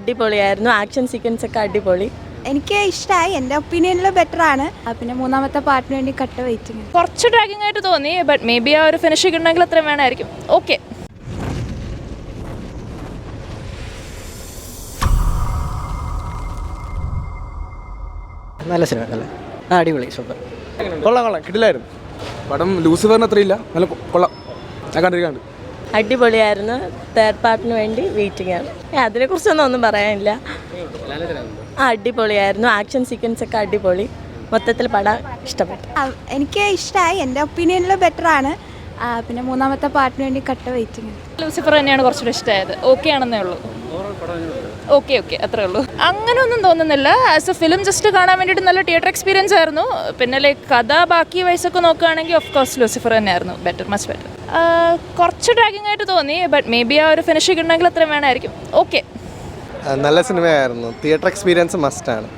അടിപൊളിയായിരുന്നു. Action sequence ഒക്കെ അടിപൊളി. എനിക്ക് ഇഷ്ടമായി. എൻ്റെ ഒപ്പീനിയനിൽ ബെറ്റർ ആണ്. പിന്നെ മൂന്നാമത്തെ പാർട്ടിന് വേണ്ടി കട്ട വെയിറ്റിംഗ്. കുറച്ച് ഡ്രാഗിംഗ് ആയിട്ട് തോന്നി. ബട്ട് മേ ബി ആ ഒരു ഫിനിഷിംഗ് ഉണ്ടെങ്കിൽ അത്രയും വേണമായിരിക്കും. ഓക്കെ. നല്ല സിനിമ അല്ലേ? അടിപൊളി, സൂപ്പർ. കൊള്ളാം കിട്ടില്ലായിരുന്നു. പടം ലൂസിഫറിന് അത്രയില്ല, നല്ല കൊള്ളാം. ഞാൻ കണ്ടിരിക്കാണ്ട് അടിപൊളിയായിരുന്നു. തേർഡ് പാർട്ടിന് വേണ്ടി വെയിറ്റിംഗ് ആണ്. അതിനെക്കുറിച്ചൊന്നും പറയാനില്ല. അടിപൊളിയായിരുന്നു. ആക്ഷൻ സീക്വൻസ് ഒക്കെ അടിപൊളി. മൊത്തത്തിൽ പടം ഇഷ്ടപ്പെട്ടു. എനിക്ക് ഇഷ്ടമായി. എൻ്റെ ഒപ്പീനിയനിൽ ബെറ്റർ ആണ്. പിന്നെ മൂന്നാമത്തെ പാർട്ടിന് വേണ്ടി കട്ട വെയിറ്റിംഗ്. ലൂസിഫർ തന്നെയാണ് കുറച്ചുകൂടെ ഇഷ്ടമായത്. ഓക്കെ ആണെന്നേ ഉള്ളൂ. ഓക്കെ അത്രേ ഉള്ളൂ. അങ്ങനെയൊന്നും തോന്നുന്നില്ല. ആസ് എ ഫിലിം ജസ്റ്റ് കാണാൻ വേണ്ടിയിട്ട് നല്ല തിയേറ്റർ എക്സ്പീരിയൻസ് ആയിരുന്നു. പിന്നെ ലൈക്ക് കഥ ബാക്കി വയസ്സൊക്കെ നോക്കുകയാണെങ്കിൽ ഓഫ് കോഴ്സ് ലൂസിഫർ തന്നെയായിരുന്നു ബെറ്റർ, മച്ച് ബെറ്റർ. കുറച്ച് ഡ്രാഗിംഗ് ആയിട്ട് തോന്നി. ബട്ട് മേ ബി ആ ഒരു ഫിനിഷിംഗ് ഉണ്ടെങ്കിൽ അത്രയും വേണമായിരിക്കും. ഓക്കെ. നല്ല സിനിമയായിരുന്നു. തിയേറ്റർ എക്സ്പീരിയൻസ് മസ്റ്റാണ്.